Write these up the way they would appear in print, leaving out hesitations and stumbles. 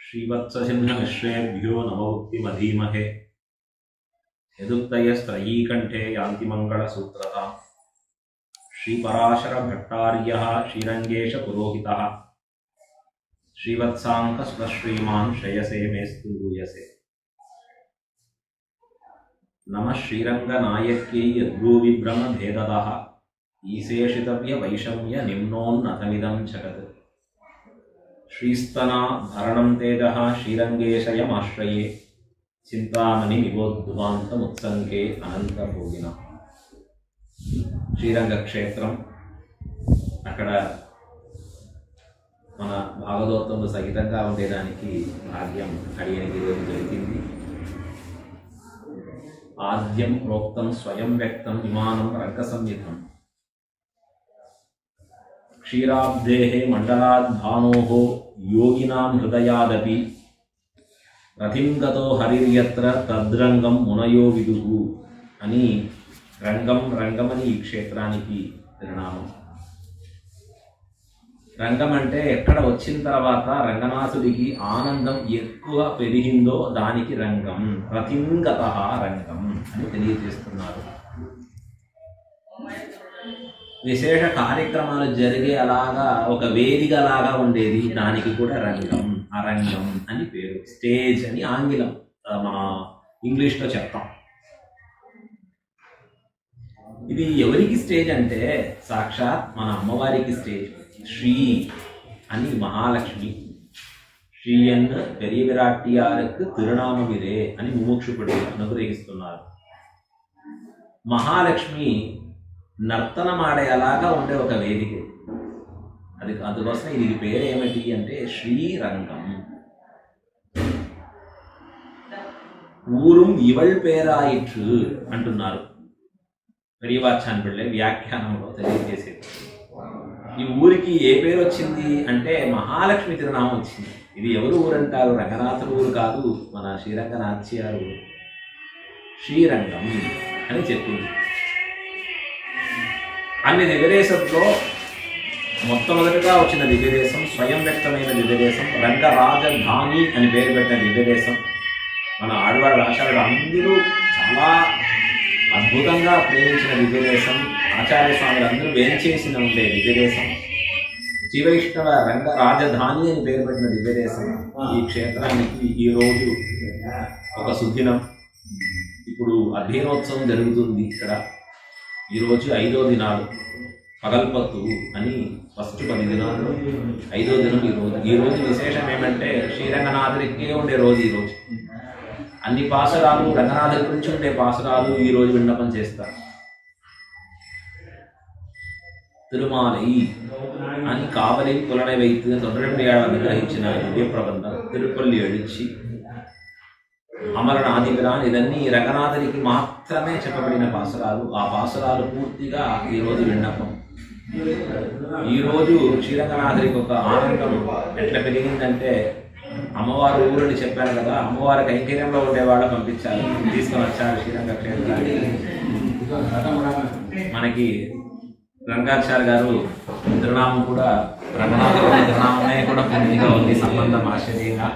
श्रीवत्ससिंहमिश्रेभ्यो नमोक्तिमधीमहे यदुक्तयस्त्रयीकण्ठे यान्ति मङ्गलसूत्रताम् श्रीपराशरभट्टार्यः श्रीरङ्गेशपुरोहितः श्रीवत्साङ्कस्वश्रीमान् श्रेयसे मेस्तु भूयसे। नमः श्रीरङ्गनायक्यै यद्भ्रूविभ्रमभेददः ईशेषितव्यवैषम्य निम्नोन्नतमिदं जगत् श्रीस्तना भरणं तेजः श्रीरङ्गेशयमाश्रये चिन्तामणिमिवोद्भवान्तमुत्सङ्के अनन्तभोगिनः। శ్రీరంగక్షేత్రం అక్కడ మన భాగవతోత్తములు సహితంగా ఉండేదానికి భాగ్యం అడియనికి రోజు జరిగింది. ఆద్యం ప్రోక్తం స్వయం వ్యక్తం విమానం రంగ సంయుతం క్షీరాబ్దేః మండలాద్భానోః యోగినాం హృదయాదపి రథిం గతో హరిర్యత్ర తద్రంగం మునయో విదుః అని రంగం రంగమని ఈ క్షేత్రానికి తిరునామం. రంగం అంటే ఎక్కడ వచ్చిన తర్వాత రంగనాథుడికి ఆనందం ఎక్కువ పెరిగిందో దానికి రంగం, రతింగత రంగం అని తెలియజేస్తున్నారు. విశేష కార్యక్రమాలు జరిగే అలాగా ఒక వేదిక లాగా ఉండేది, దానికి కూడా రంగం, అరంగం అని పేరు. స్టేజ్ అని ఆంగ్లం, మన ఇంగ్లీష్లో చెప్తాం. ఇది ఎవరికి స్టేజ్ అంటే సాక్షాత్ మన అమ్మవారికి స్టేజ్. శ్రీ అని మహాలక్ష్మి, శ్రీయన్ పెరియ విరాట్టియాருக்கு తిరునామమిదే అని ముముక్షుపడి అనుగ్రహిస్తున్నారు. మహాలక్ష్మి నర్తనమాడేలాగా ఉండే ఒక వేదిక అది. అందుకోసం ఇది పేరు ఏమిటి అంటే శ్రీరంగం. ఊరుం ఇవళ్ పేరాయిట్టు అంటున్నారు పెరియవాచాన్ పిళ్ళై వ్యాఖ్యానంలో తెలియజేసేది. ఈ ఊరికి ఏ పేరు వచ్చింది అంటే మహాలక్ష్మి తిరునామం వచ్చింది. ఇది ఎవరు ఊరంటారు? రంగనాథుడు ఊరు కాదు, మన శ్రీరంగనాథ్యారు ఊరు. శ్రీరంగం అని చెప్పింది. అన్ని దివ్యదేశంలో మొట్టమొదటిగా వచ్చిన దివ్యదేశం, స్వయం వ్యక్తమైన దివ్యదేశం, రంగరాజధాని అని పేరు పెట్టిన దివ్యదేశం. మన ఆడవాడు రాశాడు అందరూ చాలా అద్భుతంగా ప్రేమించిన దివ్యదేశం. ఆచార్య స్వాములందరూ వేంచేసిన ఉండే దివ్యదేశం. జీవైష్ణవ రంగ రాజధాని అని పేరు పెట్టిన దివ్యదేశం. ఈ క్షేత్రానికి ఈరోజు ఒక సుదినం. ఇప్పుడు అధ్యయనోత్సవం జరుగుతుంది ఇక్కడ. ఈరోజు 5వ దినాలు, పగల్పత్తు అని ఫస్ట్ 10 దినాలు 5వ దినం ఈరోజు. ఈరోజు విశేషం ఏమంటే శ్రీరంగనాథుడికే ఉండే రోజు ఈరోజు. అన్ని పాసురాలు రంగనాథుడి గురించి ఉండే పాసురాలు ఈరోజు విన్నపం చేస్తారు. తిరుమాలై అని కావలి పులనై వైద్య తొందరపడియాడు అనుగ్రహించిన దివ్య ప్రబంధం తిరుపల్లి ఎడిచి అమరనాదిపిరాన్, ఇదన్నీ రంగనాథుడికి మాత్రమే చెప్పబడిన పాసురాలు. ఆ పాసురాలు పూర్తిగా ఈరోజు విన్నపం. ఈరోజు శ్రీరంగనాథుడికి ఒక ఆనందం ఎట్లా పెరిగిందంటే, అమ్మవారు ఊరని చెప్పారు కదా, అమ్మవారి కైంకర్యంలో ఉండేవాళ్ళు పంపించారు, తీసుకొని వచ్చారు శ్రీరంగ క్షేత్రానికి. మనకి రంగాచార్య గారు తిరునామం కూడా రంగనాథుడు తిరునామమే కూడా పూర్తిగా ఉంది, సంబంధం ఆశ్చర్యంగా.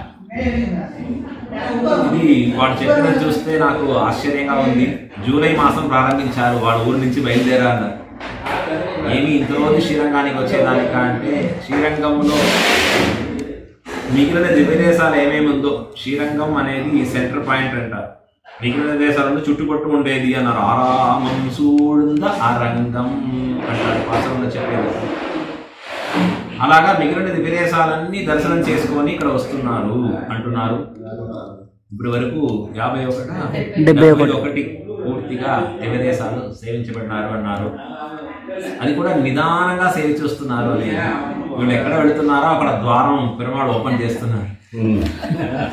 ఇది వాడు చెప్పినది చూస్తే నాకు ఆశ్చర్యంగా ఉంది. జూలై మాసం ప్రారంభించారు, వాడు ఊరి నుంచి బయలుదేరారు. ఏమి ఇంతలోని శ్రీరంగానికి వచ్చేదానిక అంటే, శ్రీరంగంలో మిగిలిన దివ్యదేశాలు ఏమేమి ఉందో శ్రీరంగం అనేది సెంటర్ పాయింట్ అంటారు. మిగిలిన దేశాలను చుట్టుపట్టు ఉండేది అన్నారు. ఆరామం సూழ்ந்த అరంగం అంటారు పాసంలో చెప్పేది. అలాగా మిగిలిన దివ్యదేశాలన్నీ దర్శనం చేసుకొని ఇక్కడ వస్తున్నారు అంటున్నారు. ఇప్పటి వరకు 51 పూర్తిగా దివ్యదేశాలు సేవించబడినారు అన్నారు. అది కూడా నిదానంగా సేవించి వస్తున్నారు. వీళ్ళు ఎక్కడ వెళుతున్నారో అక్కడ ద్వారం పెరుమాడు ఓపెన్ చేస్తున్నారు.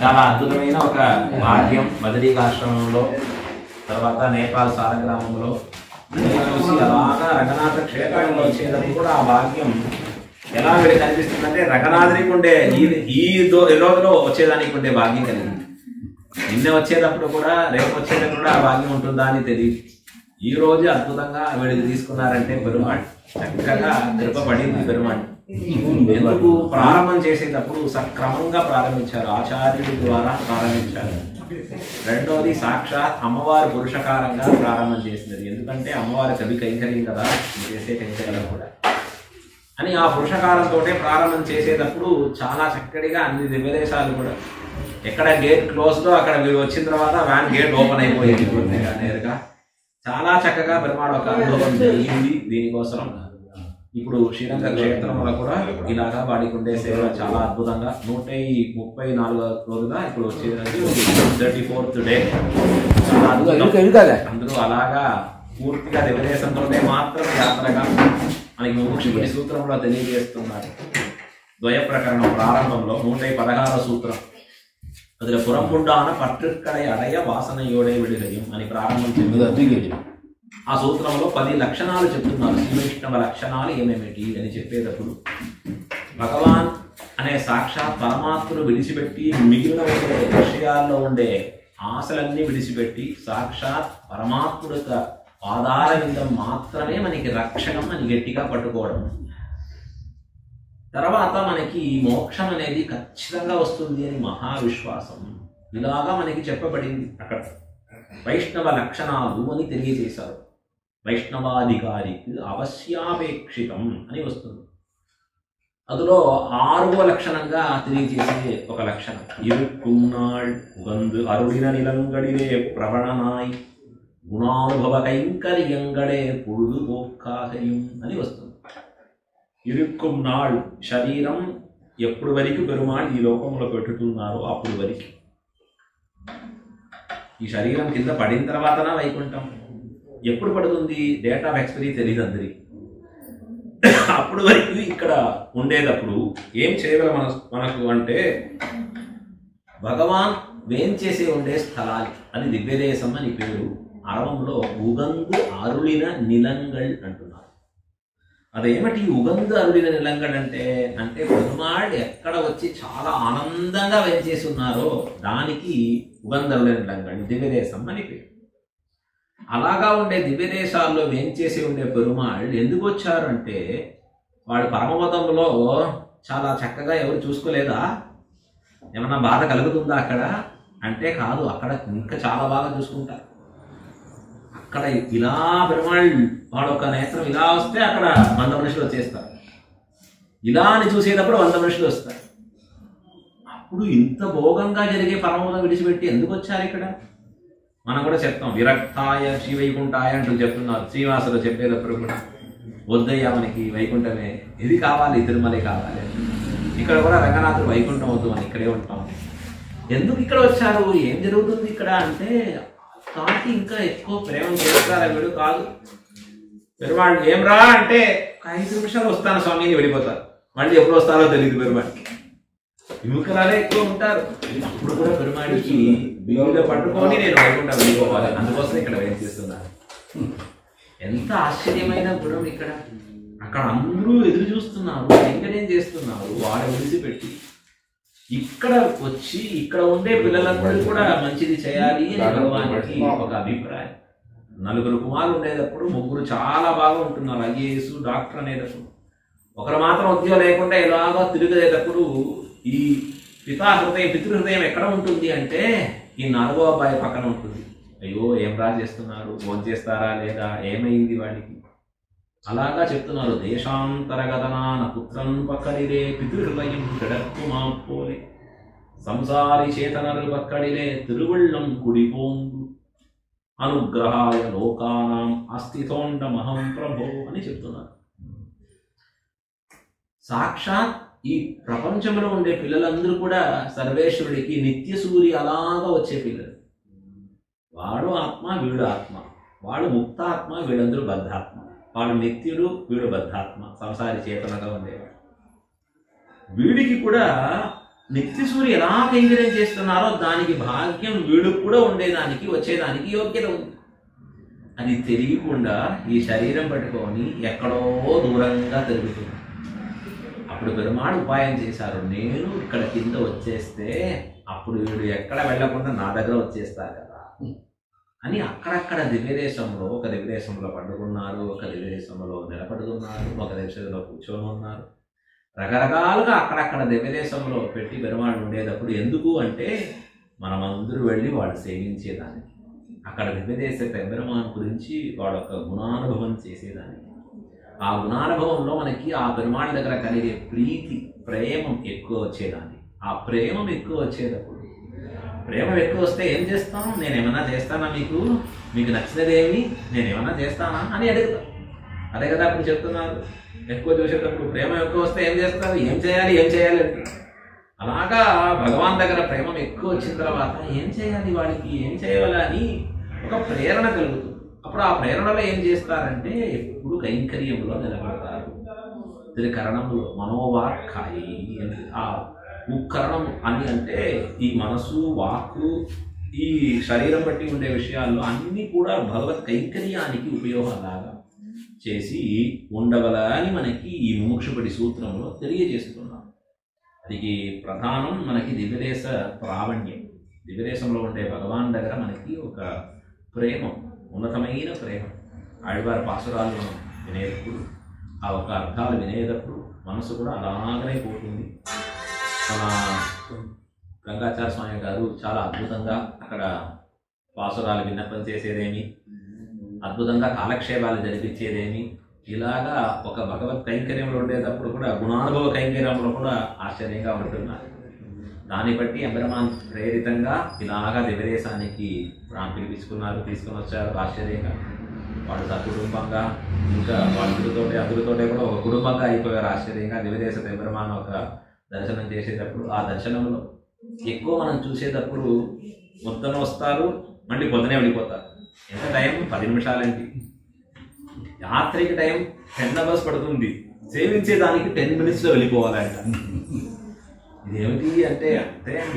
చాలా అద్భుతమైన ఒక భాగ్యం. బదరీకాశ్రమంలో, తర్వాత నేపాల్ సారగ్రామంలో చూసి అలాగా రంగనాథ క్షేత్రంలో వచ్చేటప్పుడు కూడా ఆ భాగ్యం ఎలా వీడికి కనిపిస్తుందంటే, రంగనాథునికి ఉండే ఈ రోజులో వచ్చేదానికి ఉండే భాగ్యం కలిగింది. నిన్న వచ్చేటప్పుడు కూడా రేపు వచ్చేటప్పుడు కూడా ఆ భాగ్యం ఉంటుందా అని తెలియదు. ఈ రోజు అద్భుతంగా వీడికి తీసుకున్నారంటే పెరుమాళ్ చక్కగా కృప పడింది. పెరుమాళ్ ఎందుకు ప్రారంభం చేసేటప్పుడు సక్రమంగా ప్రారంభించారు, ఆచార్యుడి ద్వారా ప్రారంభించారు. రెండోది సాక్షాత్ అమ్మవారి పురుషకారంగా ప్రారంభం చేసినది. ఎందుకంటే అమ్మవారి కవి కైంకర్యం కదా, చేసే కైంకర్యం కూడా అని ఆ పురుషకారంతో ప్రారంభం చేసేటప్పుడు చాలా చక్కటిగా అన్ని దివ్యదేశాలు కూడా ఎక్కడ గేట్ క్లోజ్లో అక్కడ మీరు వచ్చిన తర్వాత వ్యాన్ గేట్ ఓపెన్ అయిపోయింది నేరుగా. చాలా చక్కగా పెరుమాడు ఒక అనుభవం జరిగింది దీనికోసం. ఇప్పుడు శ్రీరంగ క్షేత్రంలో కూడా ఇలాగా వాడికి ఉండే సేవ చాలా అద్భుతంగా 134వ రోజుగా ఇప్పుడు వచ్చేది 34th డే. చాలా అద్భుతం. అందరూ అలాగా పూర్తిగా దివ్యదేశంతో మాత్రం యాత్రగా మనకి ముముక్షుడి సూత్రంలో తెలియజేస్తున్నారు. ద్వయ ప్రకరణం ప్రారంభంలో 116వ సూత్రం அதில் புறம்புண்டான பற்றுக்களை அடைய வாசனையோட விடுகையும் అని ప్రారంభం చేస్తుంది. ఆ సూత్రంలో 10 లక్షణాలు చెప్తున్నారు. శ్రీవైష్ణవ లక్షణాలు ఏమేమిటి అని చెప్పేటప్పుడు భగవాన్ అనే సాక్షాత్ పరమాత్మను విడిచిపెట్టి మిగిలిన విషయాల్లో ఉండే ఆశలన్నీ విడిచిపెట్టి సాక్షాత్ పరమాత్ముడు యొక్క ఆధార విందం మాత్రమే మనకి రక్షణం అని గట్టిగా పట్టుకోవడం. తర్వాత మనకి మోక్షం అనేది ఖచ్చితంగా వస్తుంది అని మహావిశ్వాసం. ఇలాగా మనకి చెప్పబడింది. అక్కడ వైష్ణవ లక్షణాలు అని తెలియజేశారు. వైష్ణవాధికారికి అవశ్యాపేక్షితం అని వస్తుంది. అందులో 6వ లక్షణంగా తెలియజేసే ఒక లక్షణం ఇరుక్కున్నాళ్ ఉగందు అరుడిన నిలంగడిలే ప్రవణనాయ్ గుణానుభవ కైంకర్యంగడే పొழுதுபோக்காகையும் అని వస్తుంది. ఇరుక్కుం నాళ్ శరీరం ఎప్పుడు వరకు పెరుమాళ్ ఈ లోకంలో పెట్టుతున్నారో అప్పుడు వరకు. ఈ శరీరం కింద పడిన తర్వాతనా వైకుంఠం. ఎప్పుడు పడుతుంది డేట్ ఆఫ్ ఎక్స్పైరీ తెలియదు అందరికి. అప్పుడు వరకు ఇక్కడ ఉండేటప్పుడు ఏం చేయగల మనకు అంటే భగవాన్ వేం చేసే ఉండే స్థలాలు అది దివ్యదేశం అని పేరు. అరవంలో ఉగందు అరుళిన నిలంగళ్ అంటున్నారు. అదేమిటి ఉగందు అరుళిన నిలంగళ్ అంటే పెరుమాళ్ ఎక్కడ వచ్చి చాలా ఆనందంగా వేంచేసి ఉన్నారో దానికి ఉగందు అరుళిన నిలంగళ్ దివ్యదేశం అని పేరు. అలాగా ఉండే దివ్యదేశాల్లో వేంచేసి ఉండే పెరుమాళ్ ఎందుకు వచ్చారు అంటే వాడు పరమపదంలో చాలా చక్కగా ఎవరు చూసుకోలేదా, ఏమన్నా బాధ కలుగుతుందా అక్కడ అంటే కాదు, అక్కడ ఇంకా చాలా బాగా చూసుకుంటారు. అక్కడ ఇలా పెరుమాళ్ వాడు ఒక నేత్రం ఇలా వస్తే అక్కడ 100 మనుషులు వచ్చేస్తారు. ఇలా అని చూసేటప్పుడు 100 మనుషులు వస్తారు. అప్పుడు ఇంత భోగంగా జరిగే పరమపదం విడిచిపెట్టి ఎందుకు వచ్చారు ఇక్కడ? మనం కూడా చెప్తాం విరక్తాయ శ్రీవైకుంఠాయ అంటూ చెప్తున్నారు. శ్రీనివాసులు చెప్పేటప్పుడు కూడా వద్దయ్యా మనకి వైకుంఠమే, ఇది కావాలి, తిరుమలే కావాలి. ఇక్కడ కూడా రంగనాథుడు వైకుంఠం వద్దు అని ఇక్కడే ఉంటాం. ఎందుకు ఇక్కడ వచ్చారు, ఏం జరుగుతుంది ఇక్కడ అంటే కాకి ఇంకా ఎక్కువ ప్రేమ చేస్తారా వీడు కాదు. పెరుమాళ్ళు ఏం రా అంటే 5 నిమిషాలు వస్తాను స్వామిని వెళ్ళిపోతారు. మళ్ళీ ఎప్పుడు వస్తారో తెలియదు. పెరుమాళ్ళకి విముఖరాలే ఎక్కువ ఉంటారు. అప్పుడు కూడా పెరుమాడికి బిల్లులో పట్టుకొని నేను వైకుంఠం వెళ్ళిపోవాలి, అందుకోసం ఇక్కడ ఏం చేస్తున్నాను. ఎంత ఆశ్చర్యమైన గుణం ఇక్కడ. అక్కడ అందరూ ఎదురు చూస్తున్నారు, వెంకటేం చేస్తున్నారు, వాడు విడిచిపెట్టి ఇక్కడ వచ్చి ఇక్కడ ఉండే పిల్లలందరూ కూడా మంచిది చేయాలి అని భగవానికి ఒక అభిప్రాయం. 4 కుమారులు ఉండేటప్పుడు 3 చాలా బాగా ఉంటున్నారు, ఐఏఎస్ డాక్టర్ అనేటప్పుడు. ఒకరు మాత్రం ఉద్యోగం లేకుండా ఎలాగో తిరిగేటప్పుడు ఈ పితృహృదయం ఎక్కడ ఉంటుంది అంటే ఈ 4వ అబ్బాయి పక్కన ఉంటుంది. అయ్యో ఏం రా చేస్తున్నారు, ఫోన్ చేస్తారా లేదా, ఏమైంది వాడికి, అలాగా చెప్తున్నారు. దేశాంతరగతనాన పుత్రం పక్కడిలే పితృహృదయం గడక్కు మాపోలే సంసారి చేతనరు పక్కడిలే తిరువళ్ళం కుడిపోందు అనుగ్రహాయ లోకానాం అస్థితోండమహం ప్రభో అని చెప్తున్నారు. సాక్షాత్ ఈ ప్రపంచంలో ఉండే పిల్లలందరూ కూడా సర్వేశ్వరుడికి నిత్య సూర్య అలాగా వచ్చే పిల్లలు. వాడు ఆత్మ, వీడు ఆత్మ. వాడు ముక్తాత్మ, వీడందరూ బద్ధాత్మ. వాడు నిత్యుడు, వీడు బద్ధాత్మ, సంసారి చేతనగా ఉండేవాడు. వీడికి కూడా నిత్య సూర్య ఎలా కైంకర్యం చేస్తున్నారో దానికి భాగ్యం వీడికి కూడా ఉండేదానికి వచ్చేదానికి యోగ్యత ఉంది. అది తెలియకుండా ఈ శరీరం పట్టుకొని ఎక్కడో దూరంగా తిరుగుతుంది. అప్పుడు పెరుమాడు ఉపాయం చేశారు. నేను ఇక్కడ కింద వచ్చేస్తే అప్పుడు వీడు ఎక్కడ వెళ్లకుండా నా దగ్గర వచ్చేస్తారు కదా అని అక్కడక్కడ దివ్యదేశంలో, ఒక దివ్యదేశంలో పండుకున్నారు, ఒక దివ్యదేశంలో నిలబడుతున్నారు, ఒక దివ్యదేశంలో కూర్చొని ఉన్నారు. రకరకాలుగా అక్కడక్కడ దివ్యదేశంలో పెట్టి పెరుమాళ్ళు ఉండేటప్పుడు ఎందుకు అంటే మనమందరూ వెళ్ళి వాడు సేవించేదానికి, అక్కడ దివ్యదేశ పెరుమాన్ గురించి వాడొక గుణానుభవం చేసేదానికి. ఆ గుణానుభవంలో మనకి ఆ పెరుమాళ్ళ దగ్గర కలిగే ప్రీతి ప్రేమం ఎక్కువ వచ్చేదాన్ని. ఆ ప్రేమం ఎక్కువ వచ్చేటప్పుడు, ప్రేమ ఎక్కువ వస్తే ఏం చేస్తాం, నేనేమన్నా చేస్తానా, మీకు నచ్చినదేమి నేనేమన్నా చేస్తానా అని అడుగుతాం. అదే కదా అప్పుడు చెప్తున్నారు, ఎక్కువ చూసేటప్పుడు ప్రేమ ఎక్కువ వస్తే ఏం చేస్తారు, ఏం చేయాలి అంటారు. అలాగా భగవాన్ దగ్గర ప్రేమ ఎక్కువ వచ్చిన తర్వాత ఏం చేయాలి, వాడికి ఏం చేయాలి అని ఒక ప్రేరణ కలుగుతుంది. అప్పుడు ఆ ప్రేరణలో ఏం చేస్తారంటే ఎప్పుడు కైంకర్యంలో నిలబడతారు. త్రికరణంలో మనోవాక్కాయి అంటే ఆ ముక్కరణం అని అంటే ఈ మనసు వాక్కు ఈ శరీరం బట్టి ఉండే విషయాల్లో అన్నీ కూడా భగవత్ కైంకర్యానికి ఉపయోగంలాగా చేసి ఉండగల అని మనకి ఈ ముముక్షుపడి సూత్రంలో తెలియజేస్తున్నాం. అది ప్రధానం మనకి దివ్యదేశ ప్రావణ్యం. దివ్యదేశంలో ఉండే భగవాన్ దగ్గర మనకి ఒక ప్రేమ, ఉన్నతమైన ప్రేమ. ఆళ్వారి పాసురాలు మనం వినేటప్పుడు, ఆ ఒక అర్థాలు వినేటప్పుడు మనసు కూడా అలాగనే పోతుంది. మన గంగాచార్య స్వామి గారు చాలా అద్భుతంగా అక్కడ పాసురాలు విన్నపం చేసేదేమి, అద్భుతంగా కాలక్షేపాలు జరిపించేదేమి, ఇలాగా ఒక భగవత్ కైంకర్యంలో ఉండేటప్పుడు కూడా గుణానుభవ కైంకర్యంలో కూడా ఆశ్చర్యంగా ఉంటున్నారు. దాన్ని బట్టి ఎంబెరమాన్ ప్రేరితంగా ఇలాగా దివ్యదేశానికి పిలిపించుకున్నారు, తీసుకుని వచ్చారు. ఆశ్చర్యంగా వాళ్ళు సకుటుంబంగా, ఇంకా అందరితోటే కూడా ఒక కుటుంబంగా అయిపోయారు. ఆశ్చర్యంగా దివ్యదేశ ఎంబెరమాన్ ఒక దర్శనం చేసేటప్పుడు, ఆ దర్శనంలో ఎక్కువ మనం చూసేటప్పుడు మొత్తం వస్తారు, మళ్ళీ పొద్దునే వెళ్ళిపోతారు. ఎంత టైం, 10 నిమిషాలేంటి. యాత్రికి టైం 10 అవర్స్ పడుతుంది, సేవించేదానికి 10 మినిట్స్లో వెళ్ళిపోవాలంట. ఇదేమిటి అంటే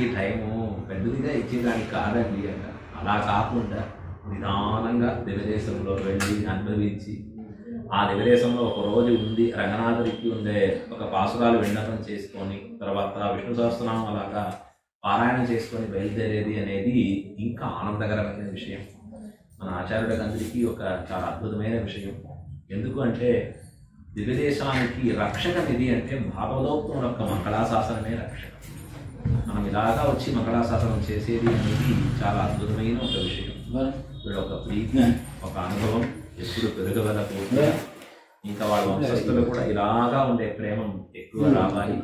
ఈ టైము పెద్దదిగా ఇచ్చేదానికి కాదండి అంట. అలా కాకుండా నిదానంగా దివ్యదేశంలో వెళ్ళి అనుభవించి, ఆ దివ్యదేశంలో ఒక రోజు ఉండి రంగనాథుడికి ఉండే ఒక పాసురాలు విన్నపం చేసుకొని తర్వాత విష్ణు సహస్రనామం అలాగా పారాయణం చేసుకొని బయలుదేరేది అనేది ఇంకా ఆనందకరమైన విషయం. మన ఆచార్యుడికి అందరికీ ఒక చాలా అద్భుతమైన విషయం. ఎందుకు అంటే దివ్యదేశానికి రక్షక నిధి అంటే భాగవతోక్తం యొక్క మంగళాశాసనమే రక్షక. మనం ఇలాగా వచ్చి మంగళాశాసనం చేసేది అనేది చాలా అద్భుతమైన ఒక విషయం. వీళ్ళ ఒక ప్రీతి, ఒక అనుభవం ఎప్పుడు పెరగవలపోతే ఇంకా వాళ్ళ వంశస్థులు కూడా ఇలాగా ఉండే ప్రేమం ఎక్కువ రావాలి.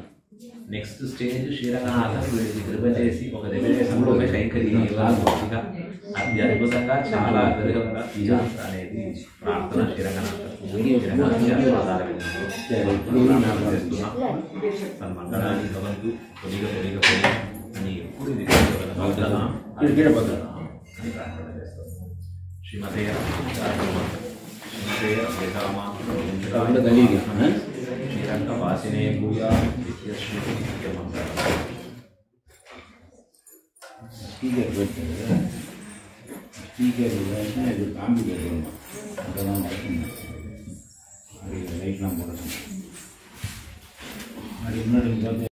నెక్స్ట్ స్టేజ్ శ్రీరంగనాథం వీళ్ళకి కృప చేసి ఒక దివ్యదేశంలో ఒక కైంకర్యం ఇవ్వాల్సిందిగా అతి అద్భుతంగా చాలా పెరగవల తీయాలి అనేది ప్రార్థన. శ్రీరంగనాథం మంగళాన్ని భవంతు కొద్దిగా అని ఎప్పుడు ఇది అని ప్రార్థన చేస్తాం. శ్రీమతే శ్రీరంగవాసినే భూయా काम भी कर रहा हूँ, लैट ना बोल